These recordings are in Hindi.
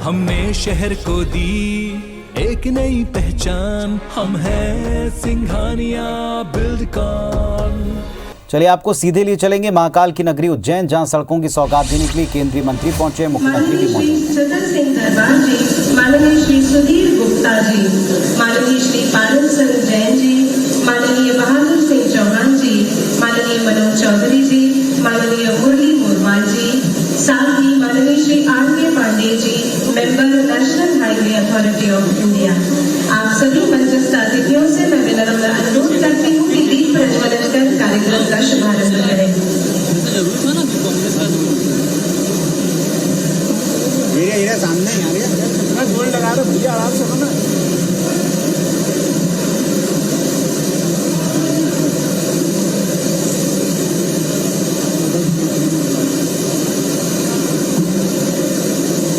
हमने शहर को दी एक नई पहचान, हम हैं सिंघानिया बिल्डकॉन। चलिए आपको सीधे लिए चलेंगे महाकाल की नगरी उज्जैन, जहां सड़कों की सौगात देने के लिए केंद्रीय मंत्री पहुंचे, मुख्यमंत्री भी मौजूद। माननीय श्री सुधीर गुप्ता जी, माननीय श्री पालन सिंह जैन जी, माननीय बहादुर सिंह चौहान जी, माननीय मनोज चौधरी जी, माननीय मुरली मोरवाल जी, साथ ही माननीय Shri R K. Pandey ji, member National Highway Authority of India. आप सभी मंचस्थ अतिथियों से मैं विनम्र अनुरोध करती हूँ कि दीप प्रज्वलन कर कार्यक्रम का शुभारंभ करें। सामने ही आ रही है, गोल लगा रहे भैया, आराम से बना।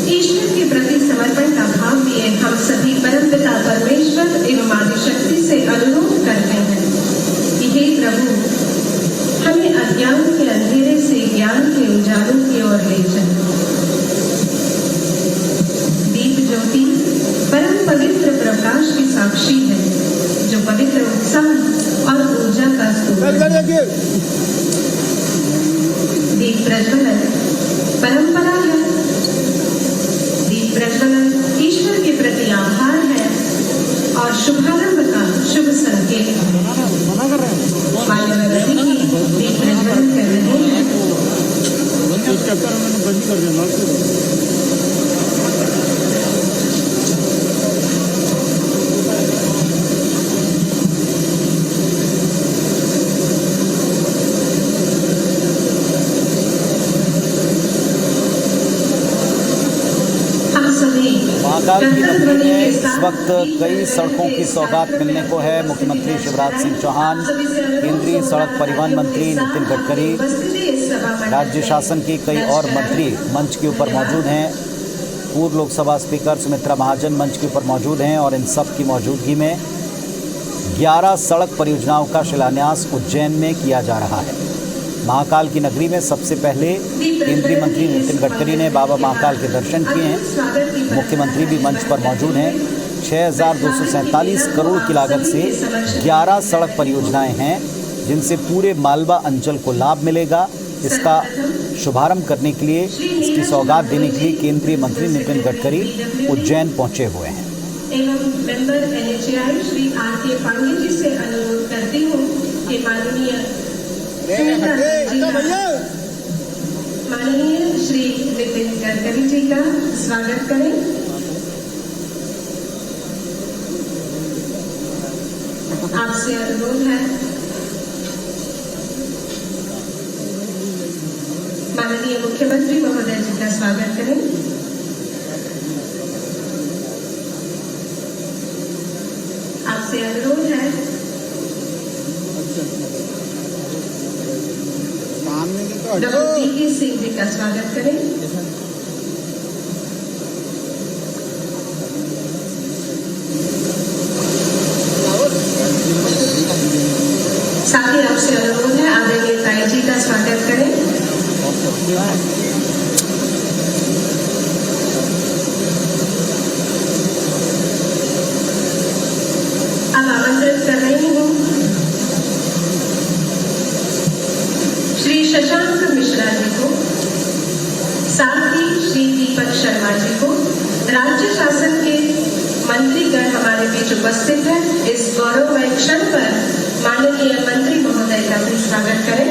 ईश्वर के प्रति समर्पण का भाव लिए हम सभी परमपिता परमेश्वर एवं आदिशक्ति से अनुरोध करते हैं कि हे प्रभु, हमें अज्ञान के अंधेरे से ज्ञान के उजालों की ओर ले चलो। दीप ज्योति परम पवित्र प्रकाश की साक्षी है, जो पवित्र उत्साह और ऊर्जा का स्रोत है। दीप प्रज्वलन परंपरा है। दीप प्रज्वलन ईश्वर के प्रति आभार है और शुभारंभ का शुभ संकेत है। मान्यवर दीप प्रज्वलन कर रहे हैं। महाकाल की नगरी में इस वक्त कई सड़कों की सौगात मिलने को है। मुख्यमंत्री शिवराज सिंह चौहान, केंद्रीय सड़क परिवहन मंत्री नितिन गडकरी, राज्य शासन के कई और मंत्री मंच के ऊपर मौजूद हैं। पूर्व लोकसभा स्पीकर सुमित्रा महाजन मंच के ऊपर मौजूद हैं और इन सब की मौजूदगी में 11 सड़क परियोजनाओं का शिलान्यास उज्जैन में किया जा रहा है। महाकाल की नगरी में सबसे पहले केंद्रीय मंत्री नितिन गडकरी ने बाबा महाकाल के दर्शन किए हैं। मुख्यमंत्री भी मंच पर मौजूद हैं। 6,247 करोड़ की लागत से 11 सड़क परियोजनाएं हैं, जिनसे पूरे मालवा अंचल को लाभ मिलेगा। इसका शुभारंभ करने के लिए, इसकी सौगात देने के लिए केंद्रीय मंत्री नितिन गडकरी उज्जैन पहुंचे हुए हैं। एवं member NHAI Shri R K. Pandey ji से अनुरोध करती हूँ कि माननीय श्री नितिन गडकरी जी का स्वागत करें। आपसे अनुरोध है माननीय मुख्यमंत्री महोदय जी का स्वागत करें। आपसे अनुरोध है डॉक्टर सिंह जी का स्वागत करें। साथ ही आपसे अनुरोध है आदरणीय ताई जी का स्वागत करें। अब आमंत्रित कर रही हूँ श्री शशांक मिश्रा जी को, साथ ही श्री दीपक शर्मा जी को। राज्य शासन के मंत्रीगण हमारे बीच उपस्थित हैं। इस गौरवमय क्षण पर माननीय मंत्री महोदय का भी स्वागत करें।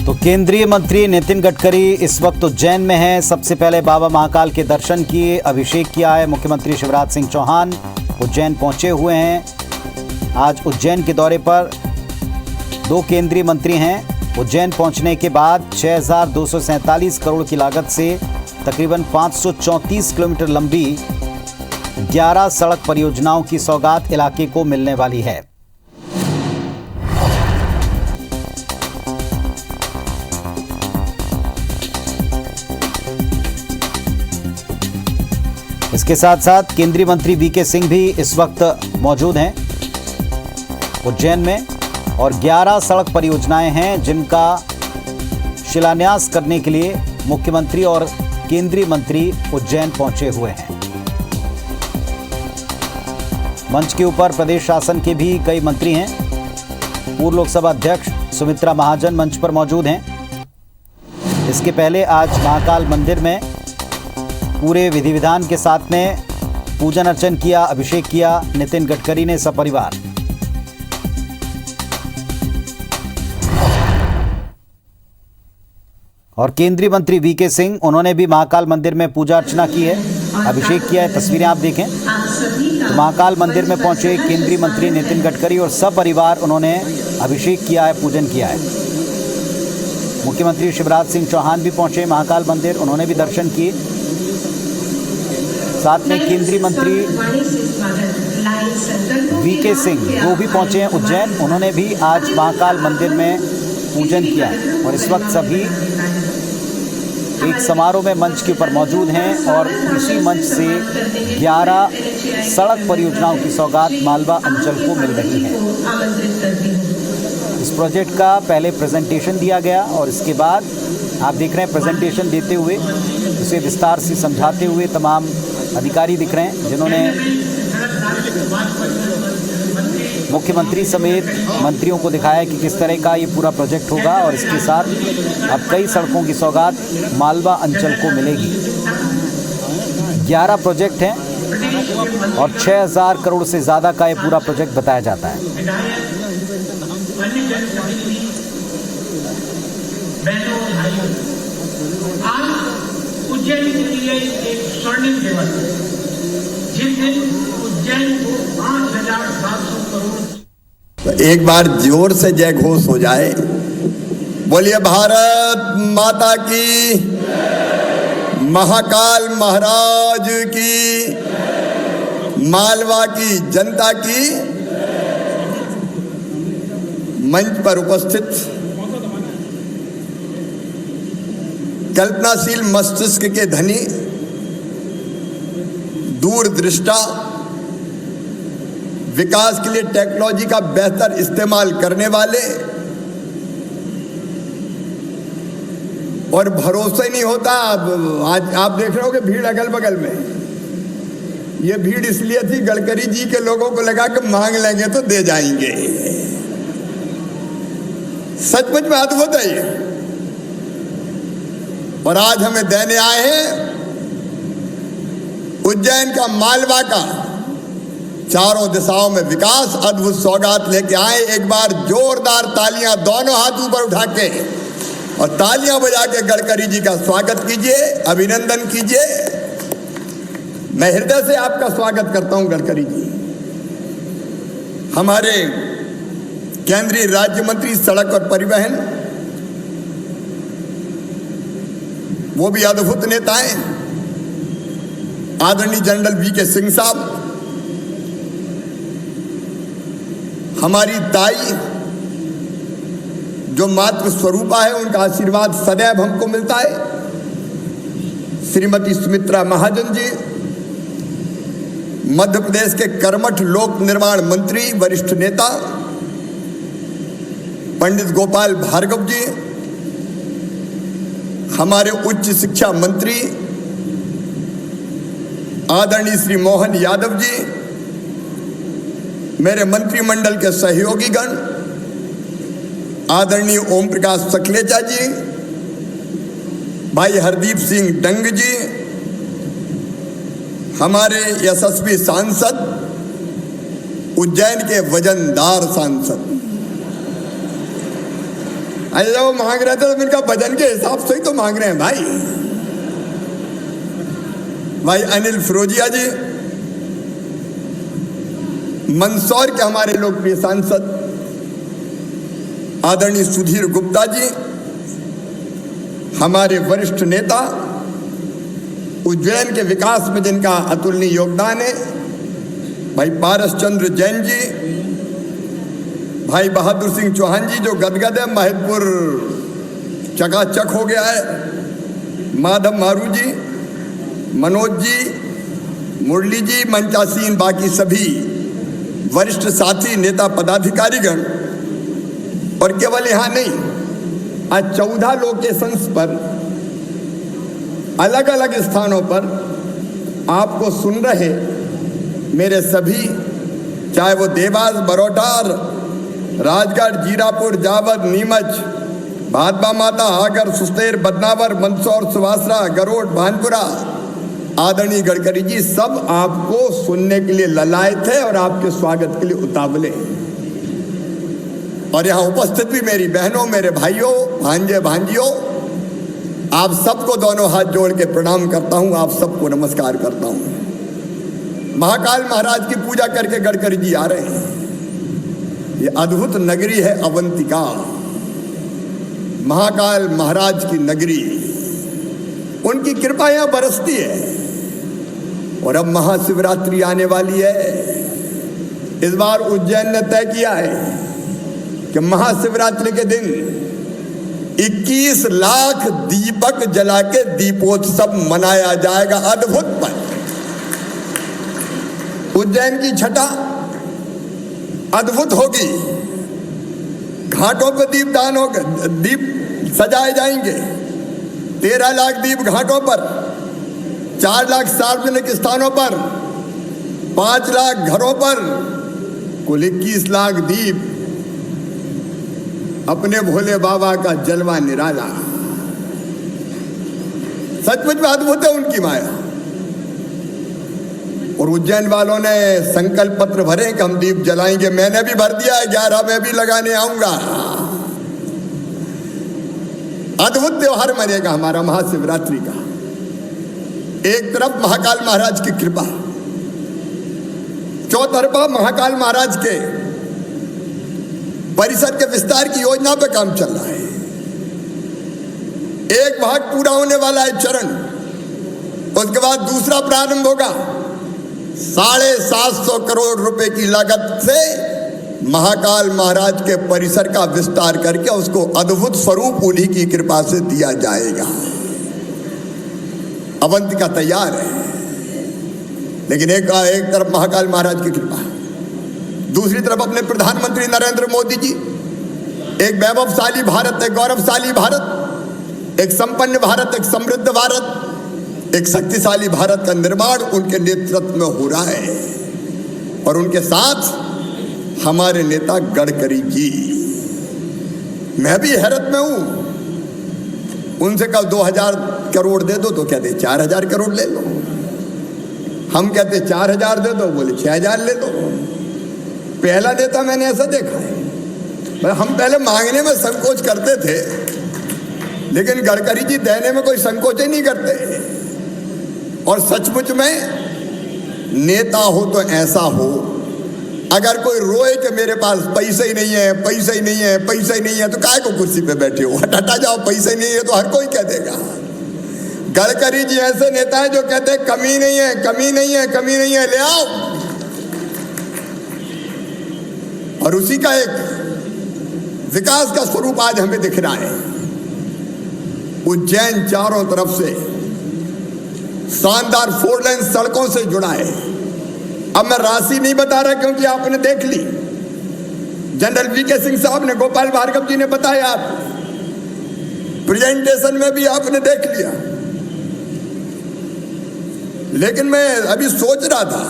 तो केंद्रीय मंत्री नितिन गडकरी इस वक्त उज्जैन में हैं। सबसे पहले बाबा महाकाल के दर्शन किए, अभिषेक किया है। मुख्यमंत्री शिवराज सिंह चौहान उज्जैन पहुंचे हुए हैं। आज उज्जैन के दौरे पर 2 केंद्रीय मंत्री हैं। उज्जैन पहुंचने के बाद 6,247 करोड़ की लागत से तकरीबन 534 किलोमीटर लंबी 11 सड़क परियोजनाओं की सौगात इलाके को मिलने वाली है। इसके साथ साथ केंद्रीय मंत्री वीके सिंह भी इस वक्त मौजूद हैं उज्जैन में, और 11 सड़क परियोजनाएं हैं जिनका शिलान्यास करने के लिए मुख्यमंत्री और केंद्रीय मंत्री उज्जैन पहुंचे हुए हैं। मंच के ऊपर प्रदेश शासन के भी कई मंत्री हैं। पूर्व लोकसभा अध्यक्ष सुमित्रा महाजन मंच पर मौजूद हैं। इसके पहले आज महाकाल मंदिर में पूरे विधि विधान के साथ में पूजन अर्चन किया, अभिषेक किया नितिन गडकरी ने सपरिवार। और केंद्रीय मंत्री वीके सिंह, उन्होंने भी महाकाल मंदिर में पूजा अर्चना की है, अभिषेक किया है। तस्वीरें आप देखें तो महाकाल मंदिर में पहुंचे केंद्रीय मंत्री नितिन गडकरी और सपरिवार उन्होंने अभिषेक किया है, पूजन किया है। मुख्यमंत्री शिवराज सिंह चौहान भी पहुंचे महाकाल मंदिर, उन्होंने भी दर्शन किए। साथ में केंद्रीय मंत्री वीके सिंह वो भी पहुंचे हैं उज्जैन, उन्होंने भी आज महाकाल मंदिर में पूजन किया है। और इस वक्त सभी एक समारोह में मंच के ऊपर मौजूद हैं और इसी मंच से 11 सड़क परियोजनाओं की सौगात मालवा अंचल को मिल रही है। इस प्रोजेक्ट का पहले प्रेजेंटेशन दिया गया और इसके बाद आप देख रहे हैं प्रेजेंटेशन देते हुए, उसे विस्तार से समझाते हुए तमाम अधिकारी दिख रहे हैं जिन्होंने मुख्यमंत्री समेत मंत्रियों को दिखाया कि किस तरह का ये पूरा प्रोजेक्ट होगा। और इसके साथ अब कई सड़कों की सौगात मालवा अंचल को मिलेगी। 11 प्रोजेक्ट हैं और 6000 करोड़ से ज़्यादा का ये पूरा प्रोजेक्ट बताया जाता है। आज उज्जैन के लिए एक स्वर्णिम दिवस है, जिस दिन उज्जैन को 5700 करोड़। तो एक बार जोर से जय घोष हो जाए, बोलिए भारत माता की, महाकाल महाराज की, मालवा की जनता की। मंच पर उपस्थित कल्पनाशील मस्तिष्क के धनी, दूरदृष्टा, विकास के लिए टेक्नोलॉजी का बेहतर इस्तेमाल करने वाले, और भरोसा ही नहीं होता। आज आप देख रहे हो कि भीड़ अगल बगल में, ये भीड़ इसलिए थी गडकरी जी के लोगों को लगा कि मांग लेंगे तो दे जाएंगे। सचमुच में अद्भुत है ये। और आज हमें देने आए हैं उज्जैन का, मालवा का, चारों दिशाओं में विकास, अद्भुत सौगात लेके आए। एक बार जोरदार तालियां दोनों हाथ ऊपर उठा के और तालियां बजा के गडकरी जी का स्वागत कीजिए, अभिनंदन कीजिए। मैं हृदय से आपका स्वागत करता हूं गडकरी जी। हमारे केंद्रीय राज्य मंत्री सड़क और परिवहन, वो भी अद्भुत नेता हैं, आदरणीय जनरल वीके सिंह साहब। हमारी ताई जो मातृ स्वरूपा है, उनका आशीर्वाद सदैव हमको मिलता है। श्रीमती सुमित्रा महाजन जी, मध्य प्रदेश के कर्मठ लोक निर्माण मंत्री, वरिष्ठ नेता। पंडित गोपाल भार्गव जी, हमारे उच्च शिक्षा मंत्री आदरणीय श्री मोहन यादव जी, मेरे मंत्रिमंडल के सहयोगीगण आदरणीय ओम प्रकाश सकलेचा जी, भाई हरदीप सिंह डंग जी, हमारे यशस्वी सांसद, उज्जैन के वजनदार सांसद। अरे वो मांग रहे थे तो इनका वजन के हिसाब से ही तो मांग रहे हैं भाई अनिल फिरोजिया जी, मंदसौर के हमारे लोकप्रिय सांसद आदरणीय सुधीर गुप्ता जी, हमारे वरिष्ठ नेता, उज्जैन के विकास में जिनका अतुलनीय योगदान है, भाई पारस चंद्र जैन जी, भाई बहादुर सिंह चौहान जी जो गदगद है, महतपुर चकाचक हो गया है, माधव मारू जी, मनोज जी, मुरली जी, मंचासीन बाकी सभी वरिष्ठ साथी, नेता, पदाधिकारीगण, और केवल यहाँ नहीं, आज 14 लोकेशंस पर अलग अलग स्थानों पर आपको सुन रहे मेरे सभी, चाहे वो देवास, बरोटार, राजगढ़, जीरापुर, जावद, नीमच, भादबा माता, आगर, सुस्तेर, बदनावर, मंदसौर, सुवासरा, गरोड, भानपुरा, आदरणीय गडकरी जी सब आपको सुनने के लिए ललायत थे और आपके स्वागत के लिए उतावले। और यहाँ उपस्थित भी मेरी बहनों, मेरे भाइयों, भांजे, भांजियों, आप सबको दोनों हाथ जोड़ के प्रणाम करता हूँ, आप सबको नमस्कार करता हूँ। महाकाल महाराज की पूजा करके गडकरी जी आ रहे हैं। ये अद्भुत नगरी है अवंतिका, महाकाल महाराज की नगरी, उनकी कृपा यहाँ बरसती है। और अब महाशिवरात्रि आने वाली है। इस बार उज्जैन ने तय किया है कि महाशिवरात्रि के दिन 21 लाख दीपक जला के दीपोत्सव मनाया जाएगा। अद्भुत पल। उज्जैन की छटा अद्भुत होगी। घाटों पर दीपदान होगा, दीप सजाए जाएंगे। 13 लाख दीप घाटों पर, 4 लाख सार्वजनिक स्थानों पर, 5 लाख घरों पर, कुल 21 लाख दीप। अपने भोले बाबा का जलवा निराला। सचमुच में अद्भुत है उनकी माया। और उज्जैन वालों ने संकल्प पत्र भरे कि हम दीप जलाएंगे। मैंने भी भर दिया है, 11 में भी लगाने आऊंगा। अद्भुत त्योहार मनेगा हमारा महाशिवरात्रि का। एक तरफ महाकाल महाराज की कृपा, चौतरफा महाकाल महाराज के परिसर के विस्तार की योजना पे काम चल रहा है। एक भाग पूरा होने वाला है चरण, उसके बाद दूसरा प्रारंभ होगा। 750 करोड़ रुपए की लागत से महाकाल महाराज के परिसर का विस्तार करके उसको अद्भुत स्वरूप उन्हीं की कृपा से दिया जाएगा। अवंतिका तैयार है, लेकिन एक तरफ महाकाल महाराज की कृपा, दूसरी तरफ अपने प्रधानमंत्री नरेंद्र मोदी जी एक वैभवशाली भारत, एक गौरवशाली भारत, एक संपन्न भारत, एक समृद्ध भारत, एक शक्तिशाली भारत का निर्माण उनके नेतृत्व में हो रहा है। और उनके साथ हमारे नेता गडकरी जी। मैं भी हैरत में हूं। उनसे कहा 2000 करोड़ दे दो तो कहते 4000 करोड़ ले लो। हम कहते 4000 दे दो, बोले 6000 ले लो। पहला नेता मैंने ऐसा देखा है। हम पहले मांगने में संकोच करते थे, लेकिन गडकरी जी देने में कोई संकोच ही नहीं करते। और सचमुच में नेता हो तो ऐसा हो, अगर कोई रोए कि मेरे पास पैसे ही नहीं है, पैसे ही नहीं है, पैसे ही नहीं है, तो काहे को कुर्सी पे बैठे हो, हटा जाओ, पैसे ही नहीं है तो हर कोई कह देगा। गडकरी जी ऐसे नेता है जो कहते हैं कमी नहीं है, कमी नहीं है, कमी नहीं है, ले आओ। और उसी का एक विकास का स्वरूप आज हमें दिख रहा है। उज्जैन चारों तरफ से शानदार 4 लेन सड़कों से जुड़ा है। अब मैं राशि नहीं बता रहा क्योंकि आपने देख ली, जनरल वीके सिंह साहब ने, गोपाल भार्गव जी ने बताया, आप प्रेजेंटेशन में भी आपने देख लिया। लेकिन मैं अभी सोच रहा था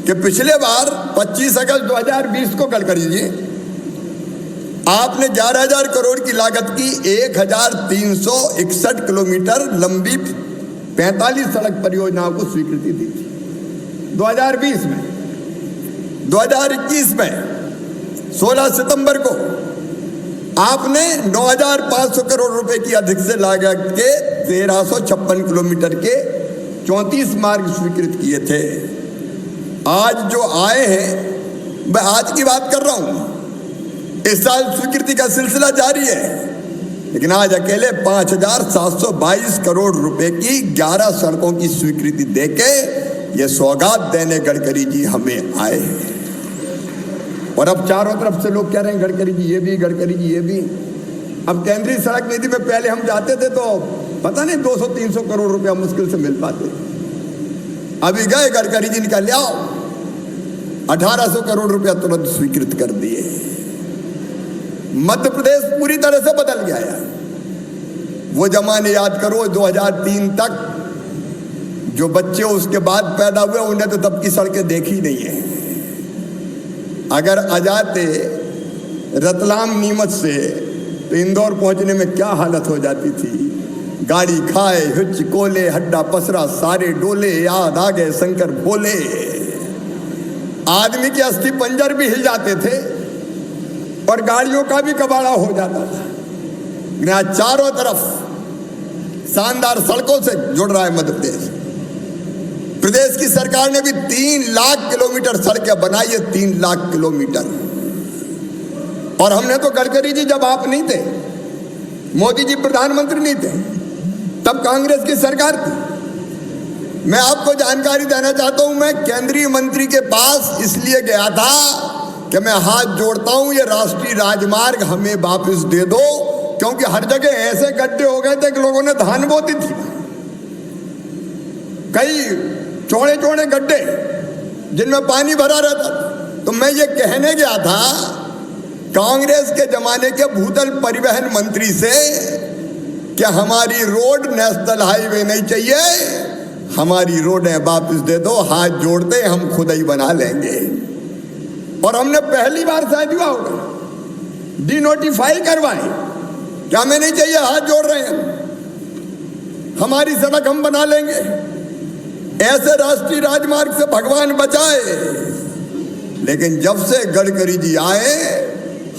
कि पिछले बार 25 अगस्त 2020 को गडकरी जी आपने 11,000 करोड़ की लागत की 1361 किलोमीटर लंबी 45 सड़क परियोजनाओं को स्वीकृति दी थी 2020 में। 2021 में 16 सितंबर को आपने 9,500 करोड़ रुपए की अधिक से लागत के 1356 किलोमीटर के 34 मार्ग स्वीकृत किए थे। आज जो आए हैं, मैं आज की बात कर रहा हूं। इस साल स्वीकृति का सिलसिला जारी है, लेकिन आज अकेले 5,722 करोड़ रुपए की 11 सड़कों की स्वीकृति देके ये सौगात देने गडकरी जी हमें आए हैं। और अब चारों तरफ से लोग कह रहे हैं गडकरी जी ये भी, गडकरी जी ये भी। अब केंद्रीय सड़क निधि में पहले हम जाते थे तो पता नहीं 200-300 करोड़ रुपया मुश्किल से मिल पाते, अभी गए गडकरी जी निकाल ले आओ, 1800 करोड़ रुपया तुरंत स्वीकृत कर दिए। मध्य प्रदेश पूरी तरह से बदल गया यार। वो जमाने याद करो 2003 तक जो बच्चे उसके बाद पैदा हुए उन्हें तो तब की सड़कें देखी नहीं है। अगर आ जाते रतलाम नीमच से तो इंदौर पहुंचने में क्या हालत हो जाती थी। गाड़ी खाए हिच कोले हड्डा पसरा सारे डोले, याद आ गए शंकर भोले। आदमी के अस्थि पंजर भी हिल जाते थे और गाड़ियों का भी कबाड़ा हो जाता था। यहाँ चारों तरफ शानदार सड़कों से जुड़ रहा है मध्य प्रदेश। प्रदेश की सरकार ने भी 3 लाख किलोमीटर सड़कें बनाई है, 3 लाख किलोमीटर। और हमने तो गडकरी जी जब आप नहीं थे, मोदी जी प्रधानमंत्री नहीं थे, तब कांग्रेस की सरकार थी। मैं आपको जानकारी देना चाहता हूं, मैं केंद्रीय मंत्री के पास इसलिए गया था कि मैं हाथ जोड़ता हूं ये राष्ट्रीय राजमार्ग हमें वापस दे दो, क्योंकि हर जगह ऐसे गड्ढे हो गए थे कि लोगों ने धान बोती थी। कई चौड़े चौड़े गड्ढे जिनमें पानी भरा रहता था। तो मैं ये कहने गया था कांग्रेस के जमाने के भूतल परिवहन मंत्री से कि हमारी रोड नेशनल हाईवे नहीं चाहिए, हमारी रोडें वापस दे दो, हाथ जोड़ते हम खुद ही बना लेंगे। और हमने पहली बार शायद हुआ होगा डिनोटिफाई करवाए कि हमें नहीं चाहिए, हाथ जोड़ रहे हैं, हमारी सड़क हम बना लेंगे। ऐसे राष्ट्रीय राजमार्ग से भगवान बचाए। लेकिन जब से गडकरी जी आए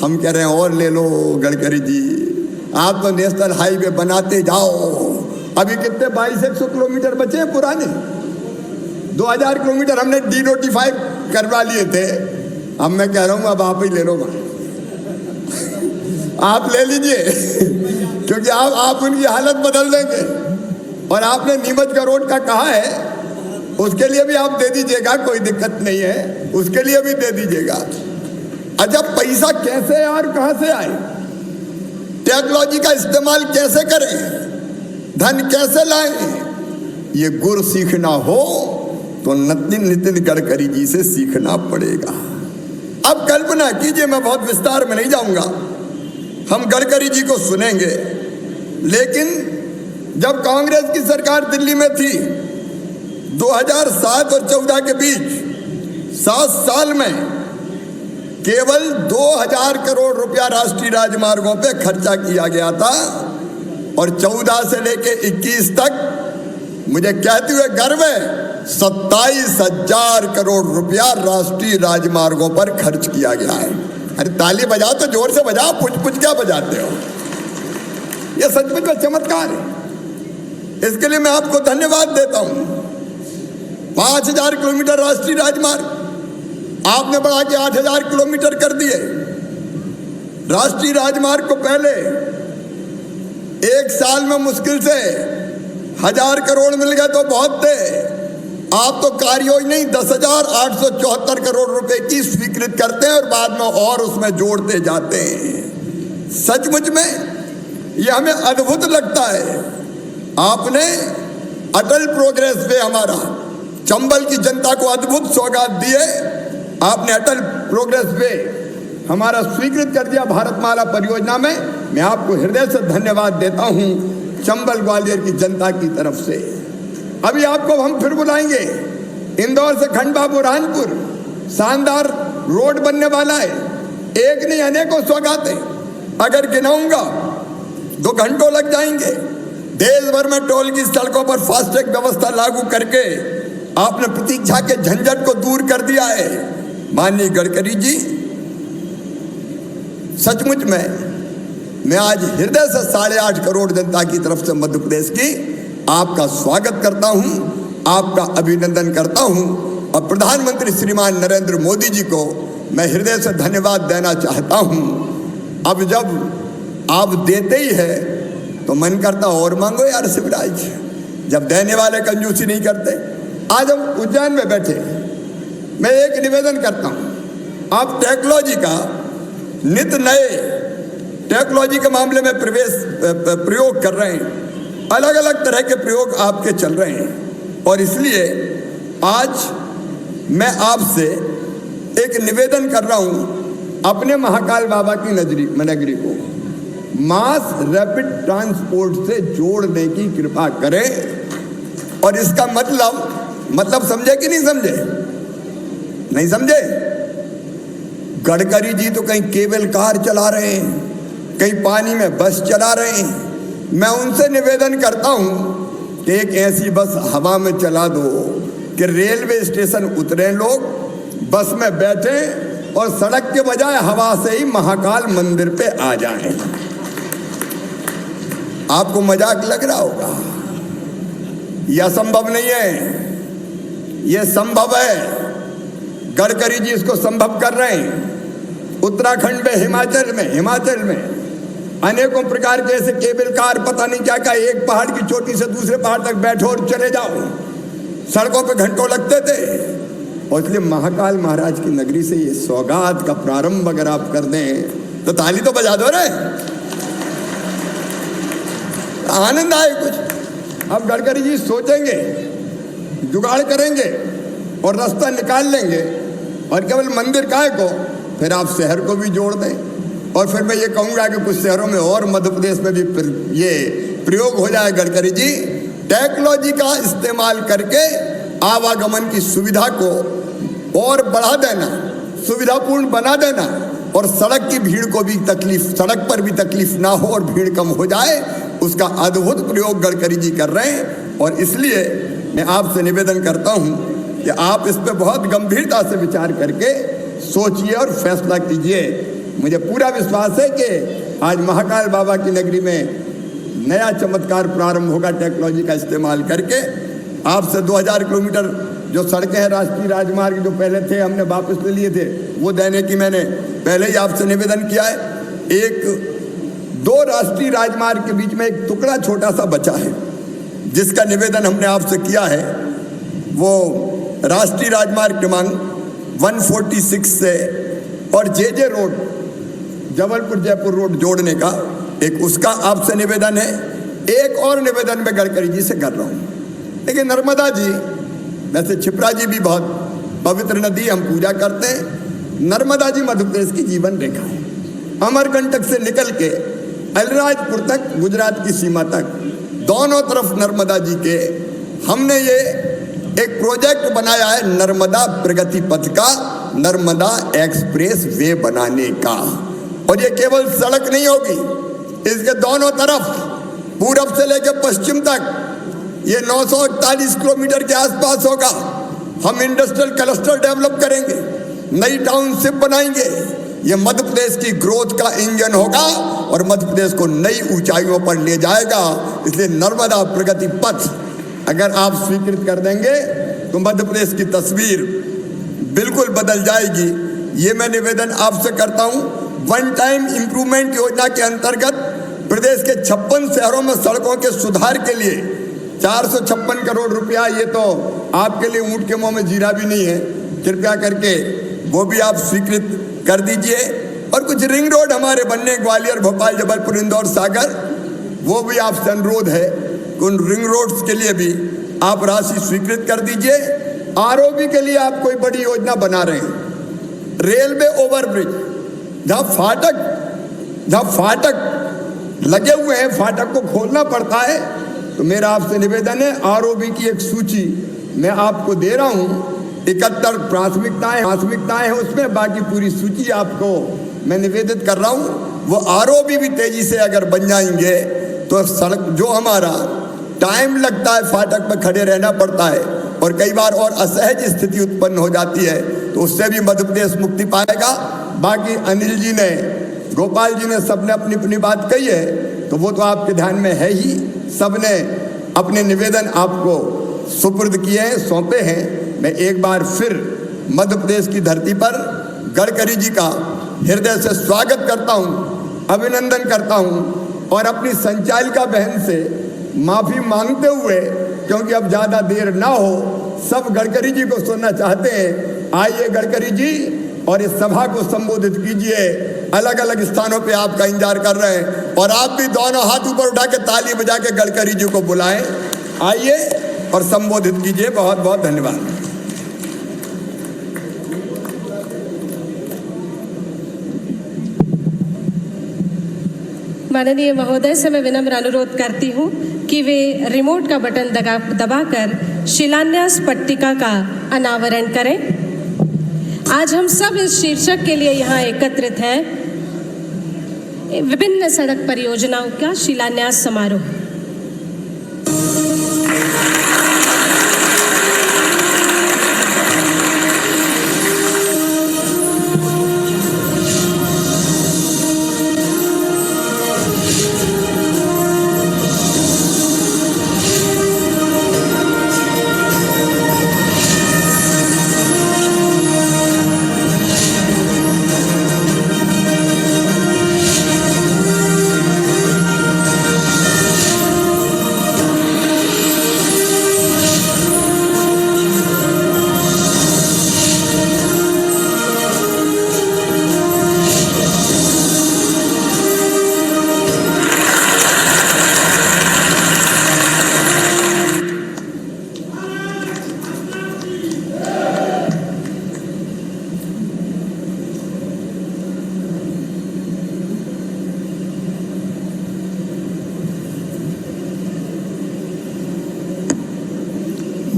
हम कह रहे हैं और ले लो गडकरी जी, आप तो नेशनल हाईवे बनाते जाओ। अभी कितने 2200 किलोमीटर बचे हैं पुराने, 2000 किलोमीटर हमने डिनोटिफाई करवा लिए थे। अब मैं कह रहा हूं अब आप ही ले लो, आप ले लीजिए क्योंकि आप उनकी हालत बदल देंगे। और आपने नीमच का रोड का कहा है, उसके लिए भी आप दे दीजिएगा, कोई दिक्कत नहीं है, उसके लिए भी दे दीजिएगा। अच्छा, पैसा कैसे और कहां से आए, टेक्नोलॉजी का इस्तेमाल कैसे करें, धन कैसे लाएं, ये गुर सीखना हो तो नितिन गडकरी जी से सीखना पड़ेगा। अब कल्पना कीजिए, मैं बहुत विस्तार में नहीं जाऊंगा, हम गडकरी जी को सुनेंगे। लेकिन जब कांग्रेस की सरकार दिल्ली में थी 2007 और 14 के बीच 7 साल में केवल 2000 करोड़ रुपया राष्ट्रीय राजमार्गों पे खर्चा किया गया था। और 14 से लेके 21 तक मुझे कहते हुए गर्व है 27,000 करोड़ रुपया राष्ट्रीय राजमार्गों पर खर्च किया गया है। अरे ताली बजाओ तो जोर से बजाओ, पुछ क्या बजाते हो, ये सचमुच में चमत्कार है। इसके लिए मैं आपको धन्यवाद देता हूं। 5000 किलोमीटर राष्ट्रीय राजमार्ग आपने बढ़ा के 8000 किलोमीटर कर दिए। राष्ट्रीय राजमार्ग को पहले एक साल में मुश्किल से 1000 करोड़ मिल गए तो बहुत थे। आप तो कार्य योजना ही 10,874 करोड़ रुपए की स्वीकृत करते हैं और बाद में और उसमें जोड़ते जाते हैं। सचमुच में यह हमें अद्भुत लगता है। आपने अटल प्रोग्रेस वे हमारा चंबल की जनता को अद्भुत सौगात दिए। आपने अटल प्रोग्रेस वे हमारा स्वीकृत कर दिया भारतमाला परियोजना में। मैं आपको हृदय से धन्यवाद देता हूं चंबल ग्वालियर की जनता की तरफ से। अभी आपको हम फिर बुलाएंगे, इंदौर से खंडवा बुरहानपुर शानदार रोड बनने वाला है। एक नहीं अनेकों सौगातें, अगर गिनाऊंगा 2 घंटों लग जाएंगे। देश भर में टोल की सड़कों पर फास्टैग व्यवस्था लागू करके आपने प्रतीक्षा के झंझट को दूर कर दिया है। माननीय गडकरी जी, सचमुच में मैं आज हृदय से 8.5 करोड़ जनता की तरफ से मध्य प्रदेश की आपका स्वागत करता हूं, आपका अभिनंदन करता हूं। और प्रधानमंत्री श्रीमान नरेंद्र मोदी जी को मैं हृदय से धन्यवाद देना चाहता हूं। अब जब आप देते ही है तो मन करता और मांगो यार शिवराज, जब देने वाले कंजूसी नहीं करते। आज हम उज्जैन में बैठे, मैं एक निवेदन करता हूं, आप टेक्नोलॉजी का नित नए टेक्नोलॉजी के मामले में प्रयोग कर रहे हैं। अलग अलग तरह के प्रयोग आपके चल रहे हैं और इसलिए आज मैं आपसे एक निवेदन कर रहा हूं अपने महाकाल बाबा की नगरी को मास रैपिड ट्रांसपोर्ट से जोड़ने की कृपा करें। और इसका मतलब समझे कि नहीं समझे? नहीं समझे? गडकरी जी तो कहीं केबल कार चला रहे हैं, कहीं पानी में बस चला रहे हैं। मैं उनसे निवेदन करता हूं कि एक ऐसी बस हवा में चला दो कि रेलवे स्टेशन उतरे लोग, बस में बैठे और सड़क के बजाय हवा से ही महाकाल मंदिर पे आ जाएं। आपको मजाक लग रहा होगा, यह असंभव नहीं है, यह संभव है। गडकरी जी इसको संभव कर रहे हैं। उत्तराखंड में, हिमाचल में अनेकों प्रकार के ऐसे केबल कार, पता नहीं क्या क्या, एक पहाड़ की चोटी से दूसरे पहाड़ तक बैठो और चले जाओ। सड़कों पे घंटों लगते थे। और इसलिए महाकाल महाराज की नगरी से ये सौगात का प्रारंभ अगर आप कर दें तो ताली तो बजा दो रे, आनंद आए कुछ। अब गडकरी जी सोचेंगे, जुगाड़ करेंगे और रास्ता निकाल लेंगे। और केवल मंदिर काय को, फिर आप शहर को भी जोड़ दें। और फिर मैं ये कहूँगा कि कुछ शहरों में और मध्य प्रदेश में भी ये प्रयोग हो जाए। गडकरी जी, टेक्नोलॉजी का इस्तेमाल करके आवागमन की सुविधा को और बढ़ा देना, सुविधापूर्ण बना देना, और सड़क की भीड़ को भी तकलीफ, सड़क पर भी तकलीफ ना हो और भीड़ कम हो जाए, उसका अद्भुत प्रयोग गडकरी जी कर रहे हैं। और इसलिए मैं आपसे निवेदन करता हूं कि आप इस पर बहुत गंभीरता से विचार करके सोचिए और फैसला कीजिए। मुझे पूरा विश्वास है कि आज महाकाल बाबा की नगरी में नया चमत्कार प्रारंभ होगा टेक्नोलॉजी का इस्तेमाल करके। आपसे 2000 किलोमीटर जो सड़कें हैं, राष्ट्रीय राजमार्ग जो पहले थे, हमने वापस ले लिए थे, वो देने की मैंने पहले ही आपसे निवेदन किया है। दो राष्ट्रीय राजमार्ग के बीच में एक टुकड़ा छोटा सा बचा है, जिसका निवेदन हमने आपसे किया है। वो राष्ट्रीय राजमार्ग क्रमांक 146 से और जे रोड, जबलपुर जयपुर रोड जोड़ने का एक उसका आपसे निवेदन है। एक और निवेदन मैं गडकरी जी से कर रहा हूँ। देखिए, नर्मदा जी, वैसे क्षिप्रा जी भी बहुत पवित्र नदी, हम पूजा करते हैं। नर्मदा जी मध्य प्रदेश की जीवन रेखा है। अमरकंटक से निकल के अलीराजपुर तक, गुजरात की सीमा तक, दोनों तरफ नर्मदा जी के हमने ये एक प्रोजेक्ट बनाया है नर्मदा प्रगति पथ का, नर्मदा एक्सप्रेस वे बनाने का। और ये केवल सड़क नहीं होगी, इसके दोनों तरफ पूरब से लेकर पश्चिम तक ये 941 किलोमीटर के आसपास होगा। हम इंडस्ट्रियल क्लस्टर डेवलप करेंगे, नई टाउनशिप बनाएंगे। ये मध्य प्रदेश की ग्रोथ का इंजन होगा और मध्य प्रदेश को नई ऊंचाइयों पर ले जाएगा। इसलिए नर्मदा प्रगति पथ अगर आप स्वीकृत कर देंगे तो मध्य प्रदेश की तस्वीर बिल्कुल बदल जाएगी। ये मैं निवेदन आपसे करता हूँ। वन टाइम इम्प्रूवमेंट योजना के अंतर्गत प्रदेश के 56 शहरों में सड़कों के सुधार के लिए 456 करोड़ रुपया, ये तो आपके लिए ऊंट के मुंह में जीरा भी नहीं है, कृपया करके वो भी आप स्वीकृत कर दीजिए। और कुछ रिंग रोड हमारे बनने, ग्वालियर, भोपाल, जबलपुर, इंदौर, सागर, वो भी आपसे अनुरोध है कि उन रिंग रोड्स के लिए भी आप राशि स्वीकृत कर दीजिए। आरओबी के लिए आप कोई बड़ी योजना बना रहे हैं, रेलवे ओवरब्रिज, जहाँ फाटक लगे हुए हैं, फाटक को खोलना पड़ता है, तो मेरा आपसे निवेदन है, आरओबी की एक सूची मैं आपको दे रहा हूँ। 71 प्राथमिकताएं हैं उसमें, बाकी पूरी सूची आपको मैं निवेदित कर रहा हूँ। वो आरओबी भी तेजी से अगर बन जाएंगे तो सड़क, जो हमारा टाइम लगता है फाटक पर खड़े रहना पड़ता है और कई बार और असहज स्थिति उत्पन्न हो जाती है, तो उससे भी मध्य प्रदेश मुक्ति पाएगा। बाकी अनिल जी ने, गोपाल जी ने, सबने अपनी अपनी बात कही है, तो वो तो आपके ध्यान में है ही। सबने अपने निवेदन आपको सुपुर्द किए हैं, सौंपे हैं। मैं एक बार फिर मध्य प्रदेश की धरती पर गडकरी जी का हृदय से स्वागत करता हूं, अभिनंदन करता हूं और अपनी संचालिका बहन से माफी मांगते हुए, क्योंकि अब ज्यादा देर ना हो, सब गडकरी जी को सुनना चाहते हैं। आइए गडकरी जी और इस सभा को संबोधित कीजिए। अलग अलग स्थानों पे आपका इंतजार कर रहे हैं और आप भी दोनों हाथ ऊपर उठा के ताली बजा के गडकरी जी को बुलाएं। आइए और संबोधित कीजिए। बहुत बहुत धन्यवाद। माननीय महोदय से मैं विनम्र अनुरोध करती हूँ कि वे रिमोट का बटन दबाकर शिलान्यास पट्टिका का अनावरण करें। आज हम सब इस शीर्षक के लिए यहाँ एकत्रित हैं, विभिन्न सड़क परियोजनाओं का शिलान्यास समारोह।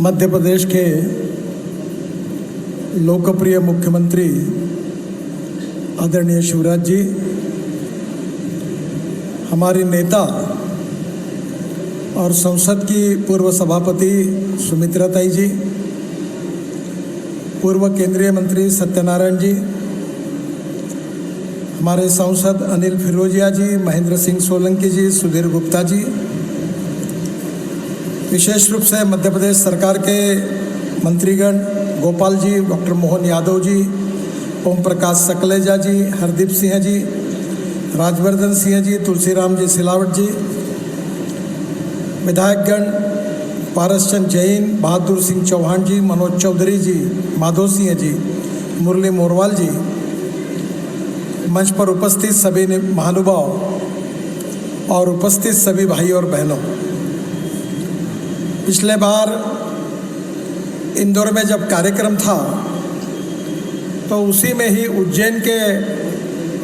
मध्य प्रदेश के लोकप्रिय मुख्यमंत्री आदरणीय शिवराज जी, हमारी नेता और संसद की पूर्व सभापति सुमित्रा ताई जी, पूर्व केंद्रीय मंत्री सत्यनारायण जी, हमारे सांसद अनिल फिरोजिया जी, महेंद्र सिंह सोलंकी जी, सुधीर गुप्ता जी, विशेष रूप से मध्य प्रदेश सरकार के मंत्रीगण गोपाल जी, डॉक्टर मोहन यादव जी, ओम प्रकाश सकलेजा जी, हरदीप सिंह जी, राजवर्धन सिंह जी, तुलसीराम जी सिलावट जी, विधायकगण पारस चंद जैन, बहादुर सिंह चौहान जी, मनोज चौधरी जी, माधो सिंह जी, मुरली मोरवाल जी, मंच पर उपस्थित सभी महानुभाव और उपस्थित सभी भाई और बहनों, पिछले बार इंदौर में जब कार्यक्रम था तो उसी में ही उज्जैन के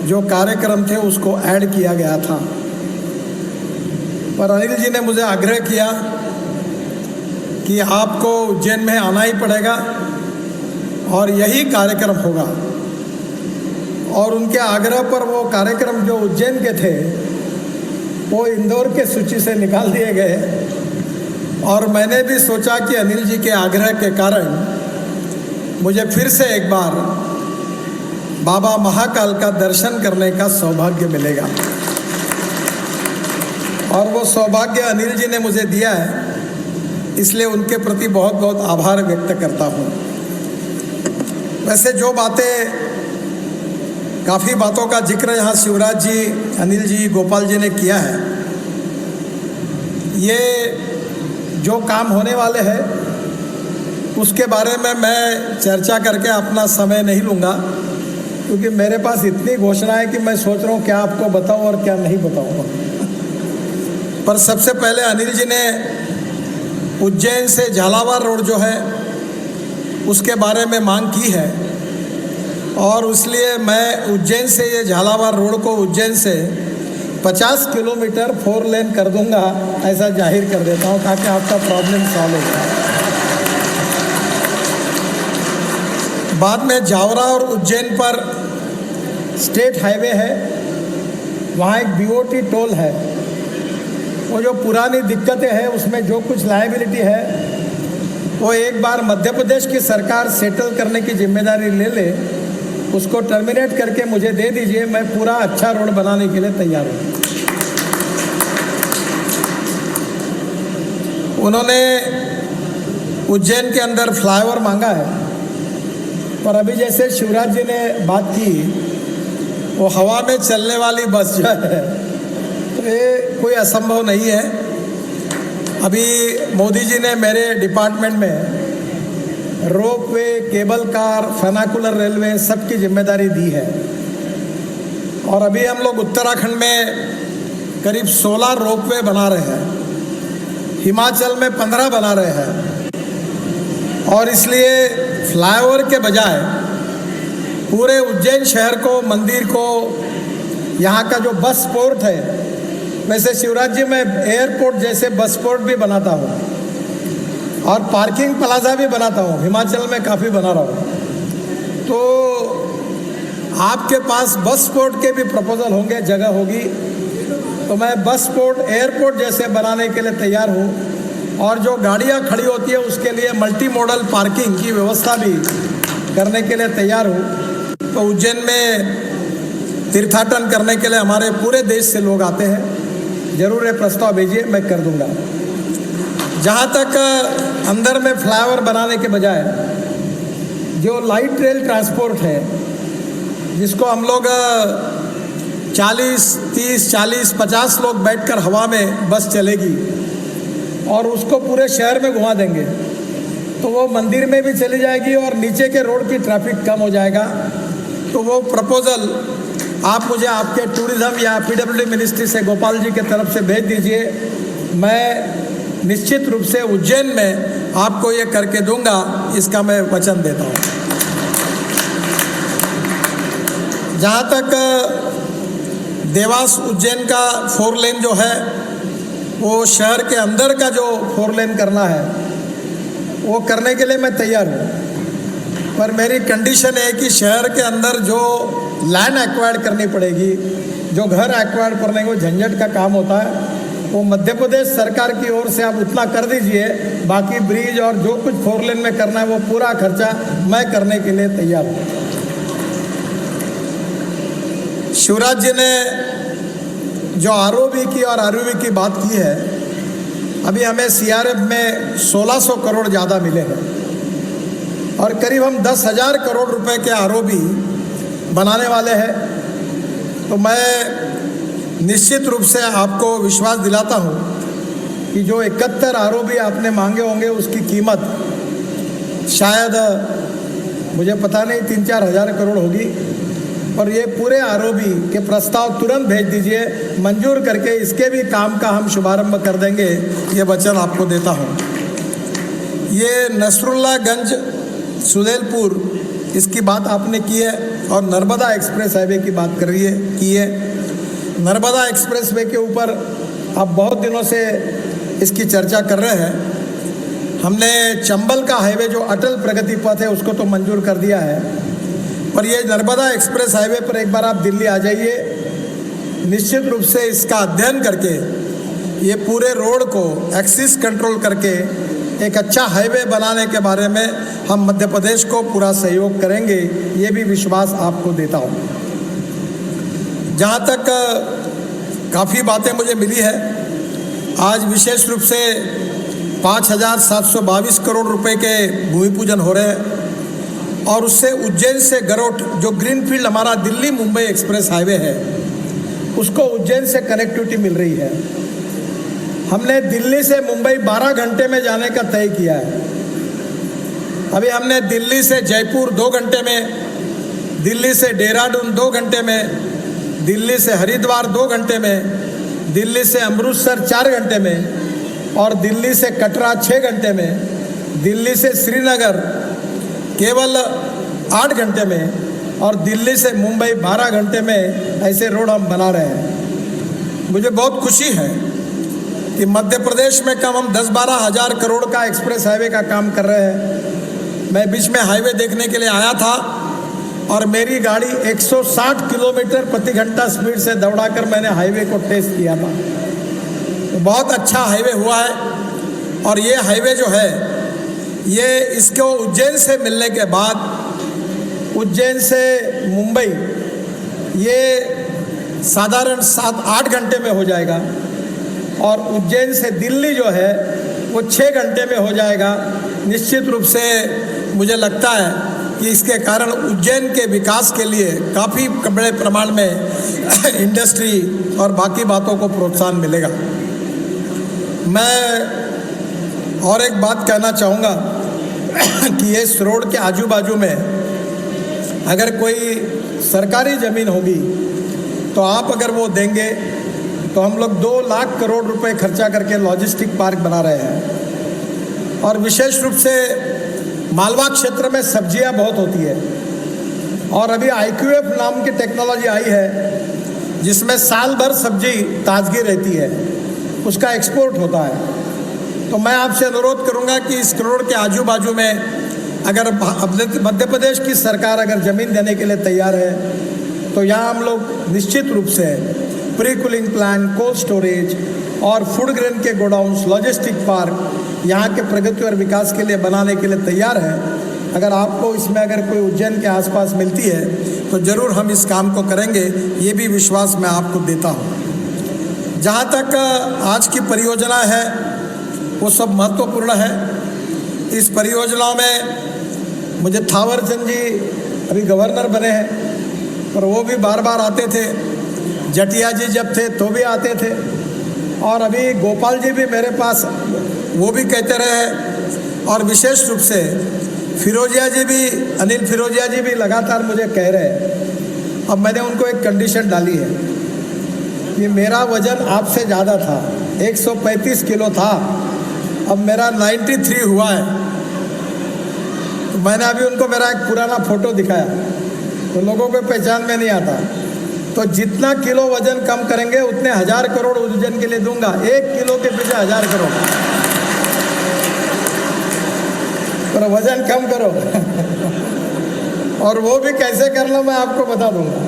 जो कार्यक्रम थे उसको ऐड किया गया था, पर अनिल जी ने मुझे आग्रह किया कि आपको उज्जैन में आना ही पड़ेगा और यही कार्यक्रम होगा, और उनके आग्रह पर वो कार्यक्रम जो उज्जैन के थे वो इंदौर के सूची से निकाल दिए गए। और मैंने भी सोचा कि अनिल जी के आग्रह के कारण मुझे फिर से एक बार बाबा महाकाल का दर्शन करने का सौभाग्य मिलेगा, और वो सौभाग्य अनिल जी ने मुझे दिया है, इसलिए उनके प्रति बहुत बहुत आभार व्यक्त करता हूँ। वैसे जो बातें, काफ़ी बातों का जिक्र यहाँ शिवराज जी, अनिल जी, गोपाल जी ने किया है, ये जो काम होने वाले हैं उसके बारे में मैं चर्चा करके अपना समय नहीं लूँगा, क्योंकि मेरे पास इतनी घोषणा है कि मैं सोच रहा हूँ क्या आपको बताऊँ और क्या नहीं बताऊँगा। पर सबसे पहले अनिल जी ने उज्जैन से झालावाड़ रोड जो है उसके बारे में मांग की है, और इसलिए मैं उज्जैन से ये झालावाड़ रोड को उज्जैन से 50 किलोमीटर 4 लेन कर दूंगा, ऐसा जाहिर कर देता हूँ ताकि आपका प्रॉब्लम सॉल्व हो जाए। बाद में जावरा और उज्जैन पर स्टेट हाईवे है, वहाँ एक बीओटी टोल है, वो जो पुरानी दिक्कतें हैं उसमें जो कुछ लायबिलिटी है वो एक बार मध्य प्रदेश की सरकार सेटल करने की जिम्मेदारी ले ले, उसको टर्मिनेट करके मुझे दे दीजिए, मैं पूरा अच्छा रोड बनाने के लिए तैयार हूँ। उन्होंने उज्जैन के अंदर फ्लाईओवर मांगा है, पर अभी जैसे शिवराज जी ने बात की, वो हवा में चलने वाली बस जो है तो ये कोई असंभव नहीं है। अभी मोदी जी ने मेरे डिपार्टमेंट में रोपवे, केबल कार, फर्नाकुलर रेलवे सबकी जिम्मेदारी दी है, और अभी हम लोग उत्तराखंड में करीब 16 रोपवे बना रहे हैं, हिमाचल में 15 बना रहे हैं, और इसलिए फ्लाईओवर के बजाय पूरे उज्जैन शहर को, मंदिर को, यहाँ का जो बस पोर्ट है वैसे शिवराज जी, मैं एयरपोर्ट जैसे बस पोर्ट भी बनाता हूँ और पार्किंग प्लाजा भी बनाता हूँ, हिमाचल में काफ़ी बना रहा हूँ। तो आपके पास बस पोर्ट के भी प्रपोजल होंगे, जगह होगी, तो मैं बस पोर्ट एयरपोर्ट जैसे बनाने के लिए तैयार हूँ। और जो गाड़ियाँ खड़ी होती है उसके लिए मल्टी मॉडल पार्किंग की व्यवस्था भी करने के लिए तैयार हूँ। तो उज्जैन में तीर्थाटन करने के लिए हमारे पूरे देश से लोग आते हैं, ज़रूर ये प्रस्ताव भेजिए, मैं कर दूंगा। जहाँ तक अंदर में फ्लाईओवर बनाने के बजाय जो लाइट रेल ट्रांसपोर्ट है, जिसको हम लोग 50 लोग बैठकर हवा में बस चलेगी और उसको पूरे शहर में घुमा देंगे, तो वो मंदिर में भी चली जाएगी और नीचे के रोड की ट्रैफिक कम हो जाएगा। तो वो प्रपोजल आप मुझे आपके टूरिज्म या पीडब्ल्यूडी मिनिस्ट्री से गोपाल जी के तरफ से भेज दीजिए। मैं निश्चित रूप से उज्जैन में आपको ये करके दूंगा, इसका मैं वचन देता हूँ। जहाँ तक देवास उज्जैन का 4 लेन जो है, वो शहर के अंदर का जो 4 लेन करना है वो करने के लिए मैं तैयार हूँ, पर मेरी कंडीशन है कि शहर के अंदर जो लैंड एक्वायर्ड करनी पड़ेगी, जो घर एक्वायर्ड करने को झंझट का काम होता है, वो मध्य प्रदेश सरकार की ओर से आप उतना कर दीजिए। बाकी ब्रिज और जो कुछ 4 लेन में करना है वो पूरा खर्चा मैं करने के लिए तैयार हूँ। शिवराज जी ने जो आरओबी की और आरयूबी की बात की है, अभी हमें सीआरएफ में 1600 करोड़ ज़्यादा मिले हैं और करीब हम 10,000 करोड़ रुपए के आरओबी बनाने वाले हैं। तो मैं निश्चित रूप से आपको विश्वास दिलाता हूँ कि जो 71 आरओबी आपने मांगे होंगे उसकी कीमत शायद मुझे पता नहीं 3-4 हज़ार करोड़ होगी, और ये पूरे आरओबी के प्रस्ताव तुरंत भेज दीजिए, मंजूर करके इसके भी काम का हम शुभारंभ कर देंगे, ये वचन आपको देता हूँ। ये नसरुल्लागंज सुलेलपुर, इसकी बात आपने की है, और नर्मदा एक्सप्रेस हाईवे की बात की है। नर्मदा एक्सप्रेस वे के ऊपर आप बहुत दिनों से इसकी चर्चा कर रहे हैं। हमने चंबल का हाईवे जो अटल प्रगति पथ है उसको तो मंजूर कर दिया है, पर ये नर्मदा एक्सप्रेस हाईवे पर एक बार आप दिल्ली आ जाइए, निश्चित रूप से इसका अध्ययन करके ये पूरे रोड को एक्सिस कंट्रोल करके एक अच्छा हाईवे बनाने के बारे में हम मध्य प्रदेश को पूरा सहयोग करेंगे, ये भी विश्वास आपको देता हूँ। जहाँ तक काफ़ी बातें मुझे मिली है, आज विशेष रूप से 5,722 करोड़ रुपए के भूमि पूजन हो रहे हैं, और उससे उज्जैन से गरोठ जो ग्रीनफील्ड हमारा दिल्ली मुंबई एक्सप्रेस हाईवे है, उसको उज्जैन से कनेक्टिविटी मिल रही है। हमने दिल्ली से मुंबई 12 घंटे में जाने का तय किया है। अभी हमने दिल्ली से जयपुर 2 घंटे में, दिल्ली से देहरादून 2 घंटे में, दिल्ली से हरिद्वार 2 घंटे में, दिल्ली से अमृतसर 4 घंटे में, और दिल्ली से कटरा 6 घंटे में, दिल्ली से श्रीनगर केवल 8 घंटे में, और दिल्ली से मुंबई 12 घंटे में ऐसे रोड हम बना रहे हैं। मुझे बहुत खुशी है कि मध्य प्रदेश में कम हम 10-12 हज़ार करोड़ का एक्सप्रेस हाईवे का काम कर रहे हैं। मैं बीच में हाईवे देखने के लिए आया था और मेरी गाड़ी 160 किलोमीटर प्रति घंटा स्पीड से दौड़ाकर मैंने हाईवे को टेस्ट किया था। तो बहुत अच्छा हाईवे हुआ है, और ये हाईवे जो है ये इसको उज्जैन से मिलने के बाद उज्जैन से मुंबई ये साधारण 7-8 घंटे में हो जाएगा, और उज्जैन से दिल्ली जो है वो 6 घंटे में हो जाएगा। निश्चित रूप से मुझे लगता है कि इसके कारण उज्जैन के विकास के लिए काफ़ी बड़े प्रमाण में इंडस्ट्री और बाकी बातों को प्रोत्साहन मिलेगा। मैं और एक बात कहना चाहूँगा कि इस रोड के आजू बाजू में अगर कोई सरकारी ज़मीन होगी तो आप अगर वो देंगे तो हम लोग 2 लाख करोड़ रुपए खर्चा करके लॉजिस्टिक पार्क बना रहे हैं। और विशेष रूप से मालवा क्षेत्र में सब्जियां बहुत होती है, और अभी IQF नाम की टेक्नोलॉजी आई है जिसमें साल भर सब्जी ताजगी रहती है, उसका एक्सपोर्ट होता है। तो मैं आपसे अनुरोध करूंगा कि इस करोड़ के आजू बाजू में अगर मध्य प्रदेश की सरकार अगर ज़मीन देने के लिए तैयार है तो यहाँ हम लोग निश्चित रूप से pre cooling plant, cold storage और फूड ग्रेन के गोडाउन्स, लॉजिस्टिक पार्क यहाँ के प्रगति और विकास के लिए बनाने के लिए तैयार है। अगर आपको इसमें अगर कोई उज्जैन के आसपास मिलती है तो ज़रूर हम इस काम को करेंगे, ये भी विश्वास मैं आपको देता हूँ। जहाँ तक आज की परियोजना है वो सब महत्वपूर्ण है। इस परियोजनाओं में मुझे थावर चंद जी अभी गवर्नर बने हैं, पर वो भी बार बार आते थे। जटिया जी जब थे तो भी आते थे, और अभी गोपाल जी भी मेरे पास वो भी कहते रहे। और विशेष रूप से फिरोजिया जी भी, अनिल फिरोजिया जी भी लगातार मुझे कह रहे हैं। अब मैंने उनको एक कंडीशन डाली है कि मेरा वज़न आपसे ज़्यादा था, 135 किलो था, अब मेरा 93 हुआ है। तो मैंने अभी उनको मेरा एक पुराना फ़ोटो दिखाया तो लोगों को पहचान में नहीं आता। तो जितना किलो वज़न कम करेंगे उतने 1000 करोड़ उज्जैन के लिए दूंगा। 1 किलो के पीछे 1000 करोड़, पर वज़न कम करो और वो भी कैसे करना मैं आपको बता दूंगा।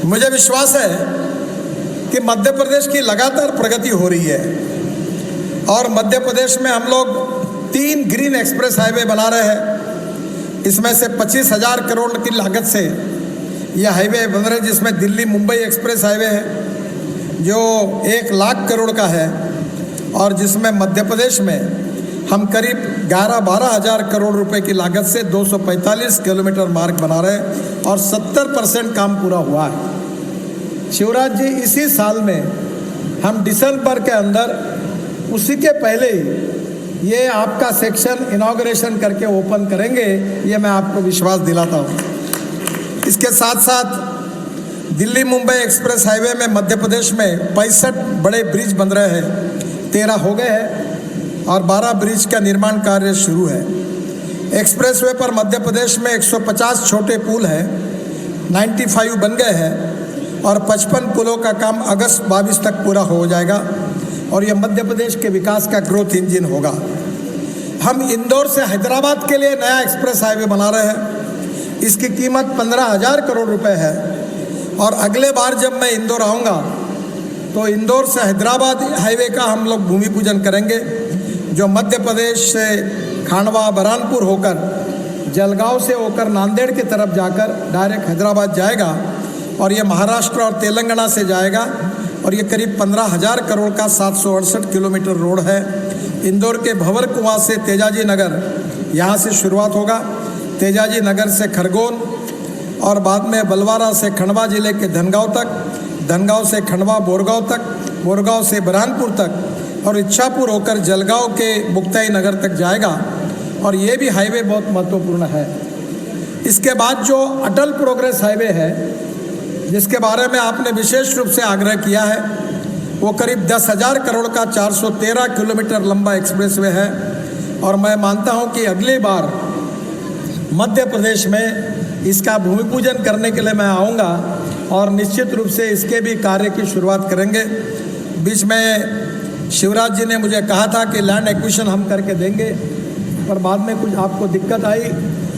मुझे विश्वास है कि मध्य प्रदेश की लगातार प्रगति हो रही है और मध्य प्रदेश में हम लोग 3 ग्रीन एक्सप्रेस हाईवे बना रहे हैं। इसमें से 25,000 करोड़ की लागत से यह हाईवे बन रहे, जिसमें दिल्ली मुंबई एक्सप्रेस हाईवे है जो 1 लाख करोड़ का है, और जिसमें मध्य प्रदेश में हम करीब 11-12 हज़ार करोड़ रुपए की लागत से 245 किलोमीटर मार्ग बना रहे हैं और 70% काम पूरा हुआ है। शिवराज जी, इसी साल में हम दिसंबर के अंदर, उसी के पहले ही ये आपका सेक्शन इनॉग्रेशन करके ओपन करेंगे, ये मैं आपको विश्वास दिलाता हूँ। इसके साथ साथ दिल्ली मुंबई एक्सप्रेस हाईवे में मध्य प्रदेश में 65 बड़े ब्रिज बन रहे हैं, 13 हो गए हैं और 12 ब्रिज का निर्माण कार्य शुरू है। एक्सप्रेसवे पर मध्य प्रदेश में 150 छोटे पुल हैं, 95 बन गए हैं और 55 पुलों का काम अगस्त 22 तक पूरा हो जाएगा और यह मध्य प्रदेश के विकास का ग्रोथ इंजन होगा। हम इंदौर से हैदराबाद के लिए नया एक्सप्रेस हाईवे बना रहे हैं। इसकी कीमत 15,000 करोड़ रुपए है और अगले बार जब मैं इंदौर आऊँगा तो इंदौर से हैदराबाद हाईवे का हम लोग भूमि पूजन करेंगे, जो मध्य प्रदेश से खांडवा, बरहानपुर होकर, जलगांव से होकर नांदेड़ की तरफ जाकर डायरेक्ट हैदराबाद जाएगा और ये महाराष्ट्र और तेलंगाना से जाएगा और ये करीब 15,000 करोड़ का 768 किलोमीटर रोड है। इंदौर के भंवर कुआं से तेजाजी नगर, यहाँ से शुरुआत होगा, तेजाजी नगर से खरगोन और बाद में बलवारा से खंडवा जिले के धनगांव तक, धनगांव से खंडवा बोरगांव तक, बोरगांव से बरहानपुर तक और इच्छापुर होकर जलगांव के मुक्ताई नगर तक जाएगा और ये भी हाईवे बहुत महत्वपूर्ण है। इसके बाद जो अटल प्रोग्रेस हाईवे है, जिसके बारे में आपने विशेष रूप से आग्रह किया है, वो करीब 10,000 करोड़ का 413 किलोमीटर लंबा एक्सप्रेसवे है और मैं मानता हूँ कि अगली बार मध्य प्रदेश में इसका भूमि पूजन करने के लिए मैं आऊँगा और निश्चित रूप से इसके भी कार्य की शुरुआत करेंगे। बीच में शिवराज जी ने मुझे कहा था कि लैंड एक्विजिशन हम करके देंगे, पर बाद में कुछ आपको दिक्कत आई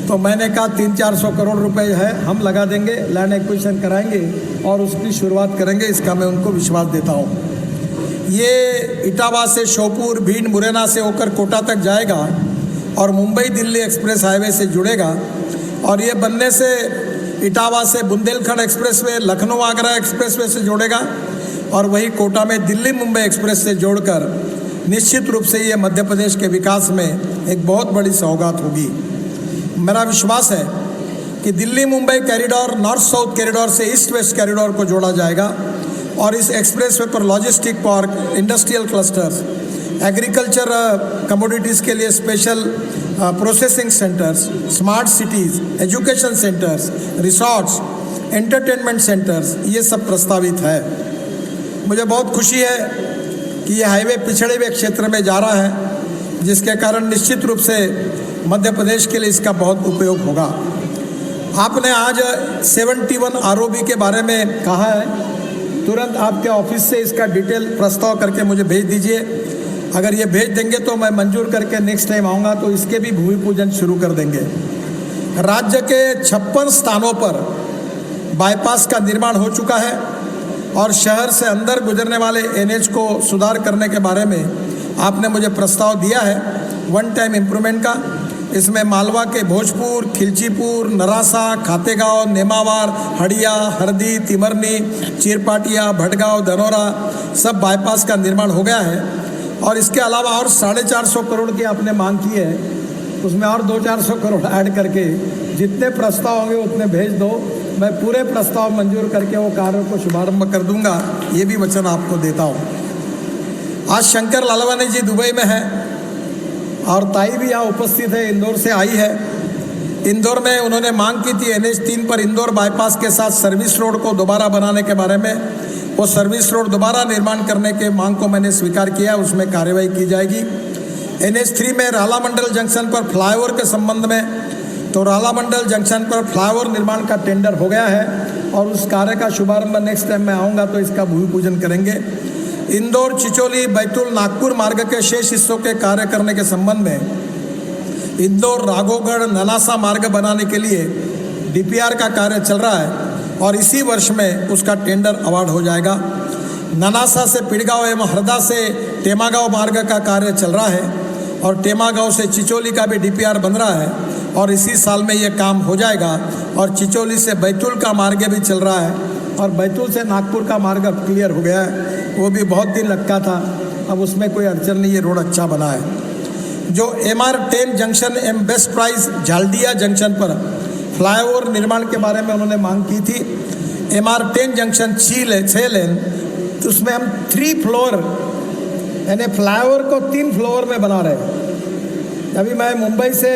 तो मैंने कहा 300-400 करोड़ रुपए है, हम लगा देंगे, लैंड एक्विजिशन कराएंगे और उसकी शुरुआत करेंगे। इसका मैं उनको विश्वास देता हूँ। ये इटावा से श्योपुर, भिंड, मुरैना से होकर कोटा तक जाएगा और मुंबई दिल्ली एक्सप्रेस हाईवे से जुड़ेगा और ये बनने से इटावा से बुंदेलखंड एक्सप्रेसवे, लखनऊ आगरा एक्सप्रेसवे से जोड़ेगा और वही कोटा में दिल्ली मुंबई एक्सप्रेस से जोड़कर निश्चित रूप से ये मध्य प्रदेश के विकास में एक बहुत बड़ी सौगात होगी। मेरा विश्वास है कि Delhi Mumbai corridor north south corridor से ईस्ट वेस्ट कॉरिडोर को जोड़ा जाएगा और इस एक्सप्रेसवे पर logistic park, industrial clusters, agriculture commodities के लिए special processing centres, smart cities, education centres, resorts, entertainment centres, ये सब प्रस्तावित है। मुझे बहुत खुशी है कि ये हाईवे पिछड़े हुए क्षेत्र में जा रहा है, जिसके कारण निश्चित रूप से मध्य प्रदेश के लिए इसका बहुत उपयोग होगा। आपने आज 71 आरओबी के बारे में कहा है, तुरंत आपके ऑफिस से इसका डिटेल प्रस्ताव करके मुझे भेज दीजिए। अगर ये भेज देंगे तो मैं मंजूर करके नेक्स्ट टाइम आऊँगा तो इसके भी भूमि पूजन शुरू कर देंगे। राज्य के 56 स्थानों पर बाईपास का निर्माण हो चुका है और शहर से अंदर गुजरने वाले एनएच को सुधार करने के बारे में आपने मुझे प्रस्ताव दिया है वन टाइम इम्प्रूवमेंट का। इसमें मालवा के भोजपुर, खिलचीपुर, नरासा, खातेगांव, नेमावार, हड़िया, हरदी, तिमरनी, चीरपाटिया, भटगांव, धनौरा सब बाईपास का निर्माण हो गया है। और इसके अलावा और 450 करोड़ की आपने मांग की है, उसमें और 200-400 करोड़ ऐड करके जितने प्रस्ताव होंगे उतने भेज दो। मैं पूरे प्रस्ताव मंजूर करके वो कार्य को शुभारंभ कर दूंगा, ये भी वचन आपको देता हूँ। आज शंकर लालवानी जी दुबई में हैं और ताई भी यहाँ उपस्थित है, इंदौर से आई है। इंदौर में उन्होंने मांग की थी NH3 पर इंदौर बाईपास के साथ सर्विस रोड को दोबारा बनाने के बारे में। वो सर्विस रोड दोबारा निर्माण करने के मांग को मैंने स्वीकार किया, उसमें कार्यवाही की जाएगी। NH3 में राला मंडल जंक्शन पर फ्लाईओवर के संबंध में, तो राला मंडल जंक्शन पर फ्लाईओवर निर्माण का टेंडर हो गया है और उस कार्य का शुभारंभ नेक्स्ट टाइम मैं आऊँगा तो इसका भूमि पूजन करेंगे। इंदौर, चिचोली, बैतूल, नागपुर मार्ग के शेष हिस्सों के कार्य करने के संबंध में इंदौर, राघोगढ़, नलासा मार्ग बनाने के लिए DPR का कार्य चल रहा है और इसी वर्ष में उसका टेंडर अवार्ड हो जाएगा। ननासा से पिड़गांव एवं हरदा से टेमागांव मार्ग का कार्य चल रहा है और टेमागांव से चिचोली का भी DPR बन रहा है और इसी साल में ये काम हो जाएगा। और चिचोली से बैतूल का मार्ग भी चल रहा है और बैतूल से नागपुर का मार्ग अब क्लियर हो गया है, वो भी बहुत दिन लगता था, अब उसमें कोई अड़चन नहीं, ये रोड अच्छा बना है। जो MR10 जंक्शन एम बेस्ट प्राइस झालदिया जंक्शन पर फ्लाईओवर निर्माण के बारे में उन्होंने मांग की थी। MR10 जंक्शन 6 लेन, तो उसमें हम 3 फ्लोर यानी फ्लाईओवर को 3 फ्लोर में बना रहे हैं। अभी मैं मुंबई से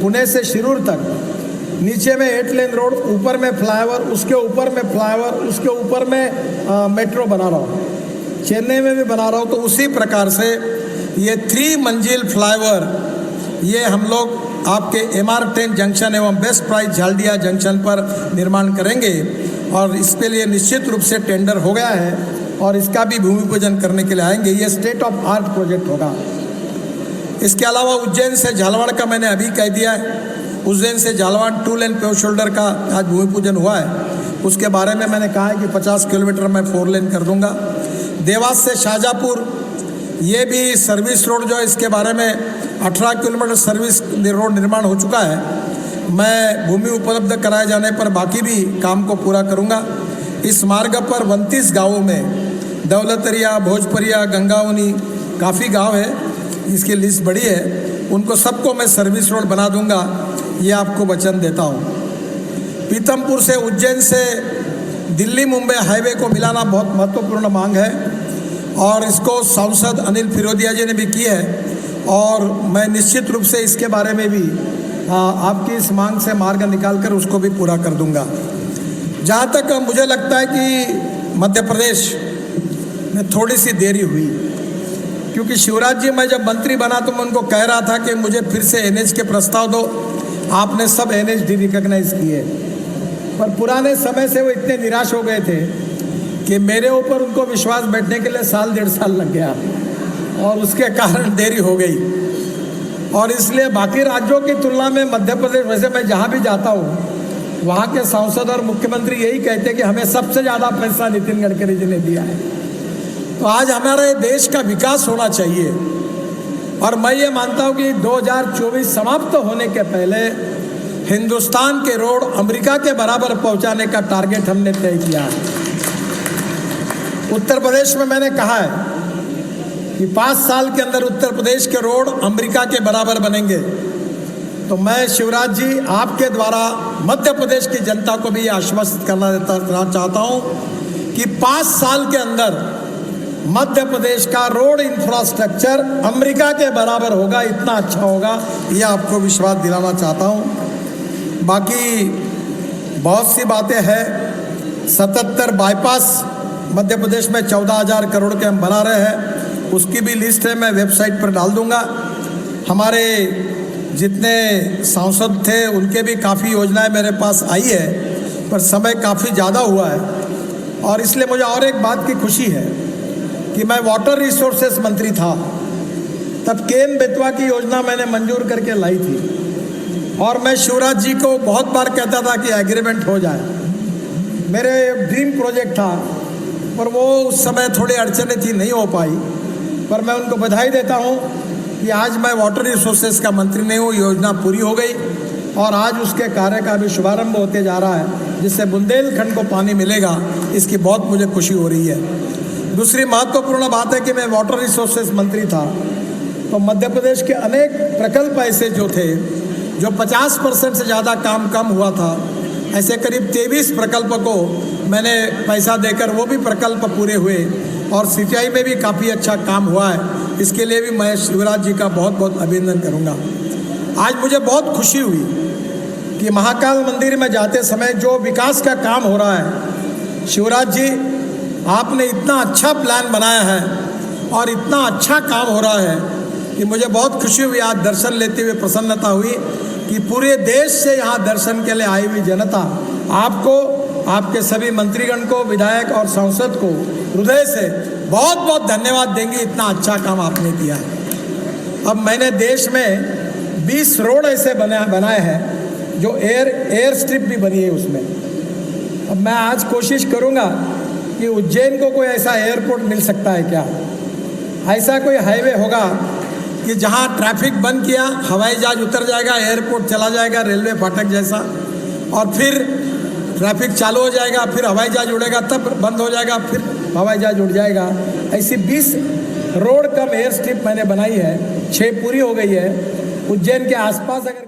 पुणे से शिरूर तक नीचे में 8 लेन रोड, ऊपर में फ्लाईओवर, उसके ऊपर में फ्लाईओवर, उसके ऊपर में मेट्रो बना रहा हूँ, चेन्नई में भी बना रहा हूँ। तो उसी प्रकार से ये 3 मंजिल फ्लाईओवर ये हम लोग आपके MR10 जंक्शन एवं बेस्ट प्राइस झालदिया जंक्शन पर निर्माण करेंगे और इसके लिए निश्चित रूप से टेंडर हो गया है और इसका भी भूमि पूजन करने के लिए आएंगे। ये स्टेट ऑफ आर्ट प्रोजेक्ट होगा। इसके अलावा उज्जैन से झालवाड़ का मैंने अभी कह दिया है। उज्जैन से झालवाड़ 2 लेन पेव शोल्डर का आज भूमि पूजन हुआ है, उसके बारे में मैंने कहा है कि 50 किलोमीटर में 4 लेन कर दूंगा। देवास से शाहजहाँपुर ये भी सर्विस रोड जो है, इसके बारे में 18 किलोमीटर सर्विस रोड निर्माण हो चुका है। मैं भूमि उपलब्ध कराए जाने पर बाकी भी काम को पूरा करूंगा। इस मार्ग पर 29 गाँवों में दौलतरिया, भोजपरिया, गंगावनी काफ़ी गांव है, इसकी लिस्ट बड़ी है, उनको सबको मैं सर्विस रोड बना दूंगा, ये आपको वचन देता हूँ। पीतमपुर से उज्जैन से दिल्ली मुंबई हाईवे को मिलाना बहुत महत्वपूर्ण मांग है और इसको सांसद अनिल फिरोदिया जी ने भी की है और मैं निश्चित रूप से इसके बारे में भी आपकी इस मांग से मार्ग निकालकर उसको भी पूरा कर दूंगा। जहाँ तक मुझे लगता है कि मध्य प्रदेश में थोड़ी सी देरी हुई, क्योंकि शिवराज जी मैं जब मंत्री बना तो मैं उनको कह रहा था कि मुझे फिर से NH के प्रस्ताव दो। आपने सब NH रिकॉग्नाइज किए, पर पुराने समय से वो इतने निराश हो गए थे कि मेरे ऊपर उनको विश्वास बैठने के लिए 1.5 साल लग गया और उसके कारण देरी हो गई। और इसलिए बाकी राज्यों की तुलना में मध्य प्रदेश, वैसे मैं जहाँ भी जाता हूँ वहाँ के सांसद और मुख्यमंत्री यही कहते हैं कि हमें सबसे ज़्यादा पैसा नितिन गडकरी जी ने दिया है। तो आज हमारे देश का विकास होना चाहिए और मैं ये मानता हूँ कि 2024 समाप्त होने के पहले हिंदुस्तान के रोड अमेरिका के बराबर पहुँचाने का टारगेट हमने तय किया है। उत्तर प्रदेश में मैंने कहा है कि 5 साल के अंदर उत्तर प्रदेश के रोड अमेरिका के बराबर बनेंगे। तो मैं शिवराज जी आपके द्वारा मध्य प्रदेश की जनता को भी ये आश्वस्त करना चाहता हूँ कि 5 साल के अंदर मध्य प्रदेश का रोड इंफ्रास्ट्रक्चर अमेरिका के बराबर होगा, इतना अच्छा होगा, ये आपको विश्वास दिलाना चाहता हूँ। बाकी बहुत सी बातें हैं। 77 बाईपास मध्य प्रदेश में 14,000 करोड़ के हम बना रहे हैं, उसकी भी लिस्ट है, मैं वेबसाइट पर डाल दूंगा। हमारे जितने सांसद थे उनके भी काफ़ी योजनाएं मेरे पास आई है, पर समय काफ़ी ज़्यादा हुआ है और इसलिए मुझे और एक बात की खुशी है कि मैं वाटर रिसोर्सेस मंत्री था तब केन बेतवा की योजना मैंने मंजूर करके लाई थी और मैं शिवराज जी को बहुत बार कहता था कि एग्रीमेंट हो जाए। मेरे ड्रीम प्रोजेक्ट था पर वो उस समय थोड़ी अड़चनें थी, नहीं हो पाई, पर मैं उनको बधाई देता हूँ कि आज मैं वाटर रिसोर्सेज का मंत्री नहीं हूँ, योजना पूरी हो गई और आज उसके कार्य का भी शुभारंभ होते जा रहा है, जिससे बुंदेलखंड को पानी मिलेगा। इसकी बहुत मुझे खुशी हो रही है। दूसरी महत्वपूर्ण बात है कि मैं वाटर रिसोर्सेज मंत्री था तो मध्य प्रदेश के अनेक प्रकल्प ऐसे जो थे जो 50% से ज़्यादा काम कम हुआ था, ऐसे करीब 23 प्रकल्प को मैंने पैसा देकर वो भी प्रकल्प पूरे हुए और सिंचाई में भी काफ़ी अच्छा काम हुआ है। इसके लिए भी मैं शिवराज जी का बहुत बहुत अभिनंदन करूंगा। आज मुझे बहुत खुशी हुई कि महाकाल मंदिर में जाते समय जो विकास का काम हो रहा है, शिवराज जी आपने इतना अच्छा प्लान बनाया है और इतना अच्छा काम हो रहा है कि मुझे बहुत खुशी हुई। आज दर्शन लेते हुए प्रसन्नता हुई कि पूरे देश से यहाँ दर्शन के लिए आई हुई जनता आपको, आपके सभी मंत्रीगण को, विधायक और सांसद को हृदय से बहुत बहुत धन्यवाद देंगे। इतना अच्छा काम आपने किया है। अब मैंने देश में 20 रोड ऐसे बनाए हैं जो एयर स्ट्रिप भी बनी है उसमें। अब मैं आज कोशिश करूँगा कि उज्जैन को कोई ऐसा एयरपोर्ट मिल सकता है क्या, ऐसा कोई हाईवे होगा कि जहाँ ट्रैफिक बंद किया, हवाई जहाज उतर जाएगा, एयरपोर्ट चला जाएगा रेलवे फाटक जैसा, और फिर ट्रैफिक चालू हो जाएगा, फिर हवाई जहाज उड़ेगा, तब बंद हो जाएगा, फिर हवाई जहाज उड़ जाएगा। ऐसी 20 रोड कम एयर स्ट्रिप मैंने बनाई है, 6 पूरी हो गई है। उज्जैन के आसपास अगर